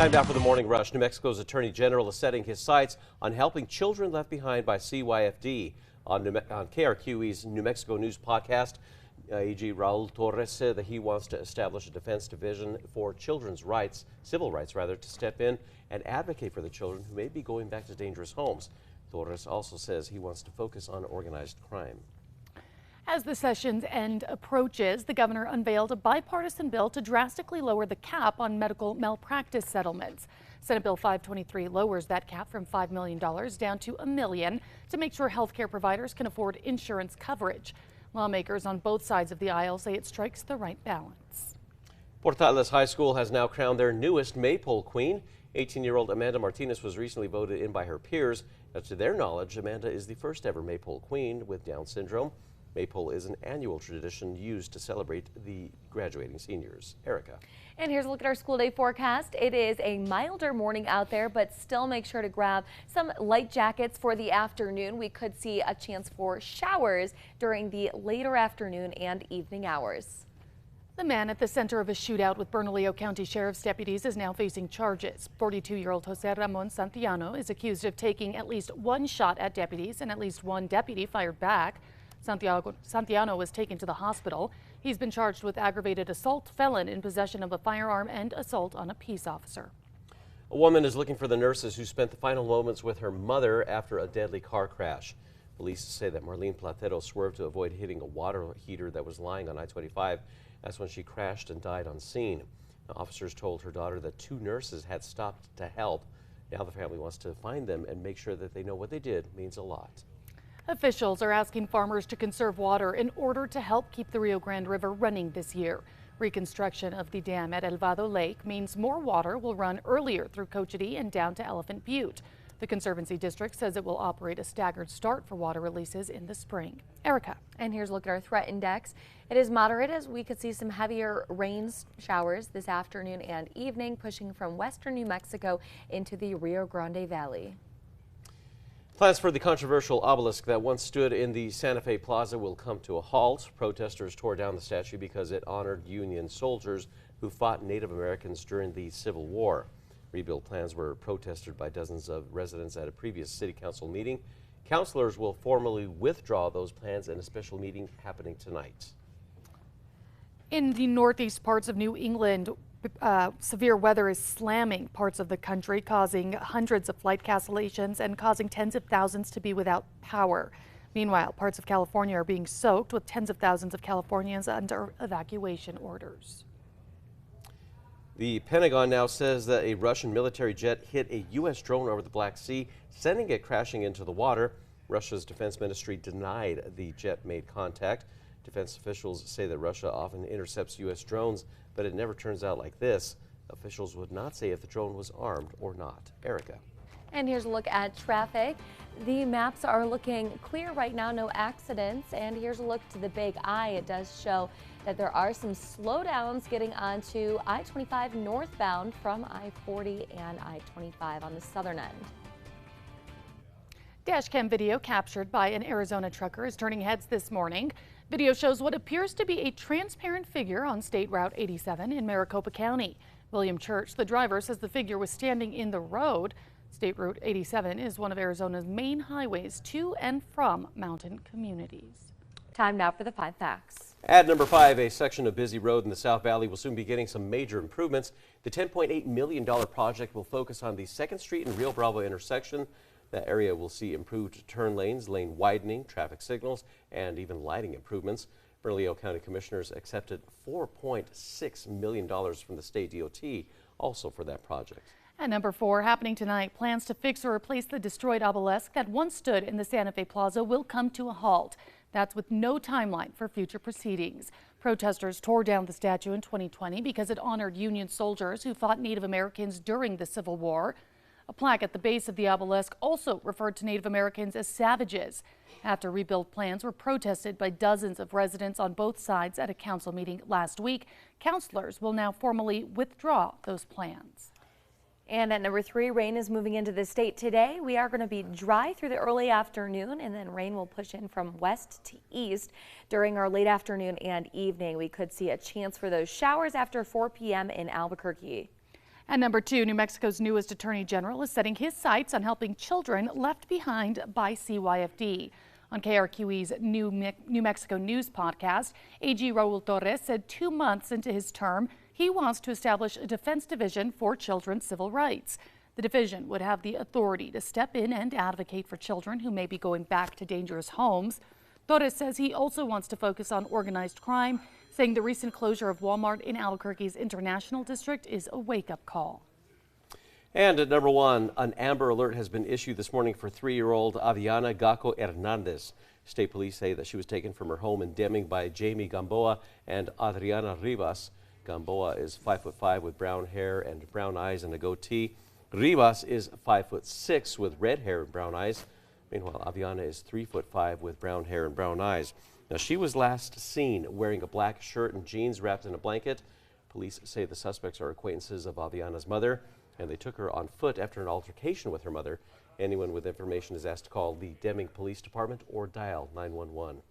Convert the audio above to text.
Time now for the morning rush. New Mexico's Attorney General is setting his sights on helping children left behind by CYFD. On KRQE's New Mexico News podcast, AG Raul Torres said that he wants to establish a defense division for children's rights, civil rights rather, to step in and advocate for the children who may be going back to dangerous homes. Torres also says he wants to focus on organized crime. As the session's end approaches, the governor unveiled a bipartisan bill to drastically lower the cap on medical malpractice settlements. Senate Bill 523 lowers that cap from $5 million down to $1 million to make sure healthcare providers can afford insurance coverage. Lawmakers on both sides of the aisle say it strikes the right balance. Portales High School has now crowned their newest Maypole Queen. 18-year-old Amanda Martinez was recently voted in by her peers. Now, to their knowledge, Amanda is the first ever Maypole Queen with Down syndrome. Maypole is an annual tradition used to celebrate the graduating seniors. Erica. And here's a look at our school day forecast. It is a milder morning out there, but still make sure to grab some light jackets for the afternoon. We could see a chance for showers during the later afternoon and evening hours. The man at the center of a shootout with Bernalillo County Sheriff's deputies is now facing charges. 42-year-old Jose Ramon Santiano is accused of taking at least one shot at deputies, and at least one deputy fired back. Santiano was taken to the hospital. He's been charged with aggravated assault, felon in possession of a firearm, and assault on a peace officer. A woman is looking for the nurses who spent the final moments with her mother after a deadly car crash. Police say that Marlene Platero swerved to avoid hitting a water heater that was lying on I-25. That's when she crashed and died on scene. Now, officers told her daughter that 2 nurses had stopped to help. Now the family wants to find them and make sure that they know what they did means a lot. Officials are asking farmers to conserve water in order to help keep the Rio Grande River running this year. Reconstruction of the dam at El Vado Lake means more water will run earlier through Cochiti and down to Elephant Butte. The Conservancy District says it will operate a staggered start for water releases in the spring. Erica. And here's a look at our threat index. It is moderate as we could see some heavier rain showers this afternoon and evening, pushing from western New Mexico into the Rio Grande Valley. Plans for the controversial obelisk that once stood in the Santa Fe Plaza will come to a halt. Protesters tore down the statue because it honored Union soldiers who fought Native Americans during the Civil War. Rebuild plans were protested by dozens of residents at a previous city council meeting. Councilors will formally withdraw those plans in a special meeting happening tonight. In the northeast parts of New England, severe weather is slamming parts of the country, causing hundreds of flight cancellations and causing tens of thousands to be without power. Meanwhile, parts of California are being soaked, with tens of thousands of Californians under evacuation orders. The Pentagon now says that a Russian military jet hit a U.S. drone over the Black Sea, sending it crashing into the water. Russia's defense ministry denied the jet made contact. Defense officials say that Russia often intercepts U.S. drones, but it never turns out like this. Officials would not say if the drone was armed or not. Erica. And here's a look at traffic. The maps are looking clear right now, no accidents. And here's a look to the Big I. It does show that there are some slowdowns getting onto I-25 northbound from I-40 and I-25 on the southern end. Dashcam video captured by an Arizona trucker is turning heads this morning. Video shows what appears to be a transparent figure on State Route 87 in Maricopa County. William Church, the driver, says the figure was standing in the road. State Route 87 is one of Arizona's main highways to and from mountain communities. Time now for the 5 facts. At number 5, a section of busy road in the South Valley will soon be getting some major improvements. The $10.8 million project will focus on the 2nd Street and Rio Bravo intersection. That area will see improved turn lanes, lane widening, traffic signals, and even lighting improvements. Bernalillo County Commissioners accepted $4.6 million from the state DOT also for that project. At number 4, happening tonight, plans to fix or replace the destroyed obelisk that once stood in the Santa Fe Plaza will come to a halt. That's with no timeline for future proceedings. Protesters tore down the statue in 2020 because it honored Union soldiers who fought Native Americans during the Civil War. A plaque at the base of the obelisk also referred to Native Americans as savages. After rebuild plans were protested by dozens of residents on both sides at a council meeting last week, councilors will now formally withdraw those plans. And at number 3, rain is moving into the state today. We are going to be dry through the early afternoon, and then rain will push in from west to east during our late afternoon and evening. We could see a chance for those showers after 4 p.m. in Albuquerque. And number 2, New Mexico's newest Attorney General is setting his sights on helping children left behind by CYFD. On KRQE's New Mexico News podcast, AG Raul Torres said 2 months into his term, he wants to establish a defense division for children's civil rights. The division would have the authority to step in and advocate for children who may be going back to dangerous homes. Torres says he also wants to focus on organized crime, saying the recent closure of Walmart in Albuquerque's International District is a wake-up call. And at number 1, an Amber Alert has been issued this morning for 3-year-old Aviana Gaco Hernandez. State police say that she was taken from her home in Deming by Jamie Gamboa and Adriana Rivas. Gamboa is 5'5" with brown hair and brown eyes and a goatee. Rivas is 5'6" with red hair and brown eyes. Meanwhile, Aviana is 3'5" with brown hair and brown eyes. Now, she was last seen wearing a black shirt and jeans wrapped in a blanket. Police say the suspects are acquaintances of Aviana's mother, and they took her on foot after an altercation with her mother. Anyone with information is asked to call the Deming Police Department or dial 911.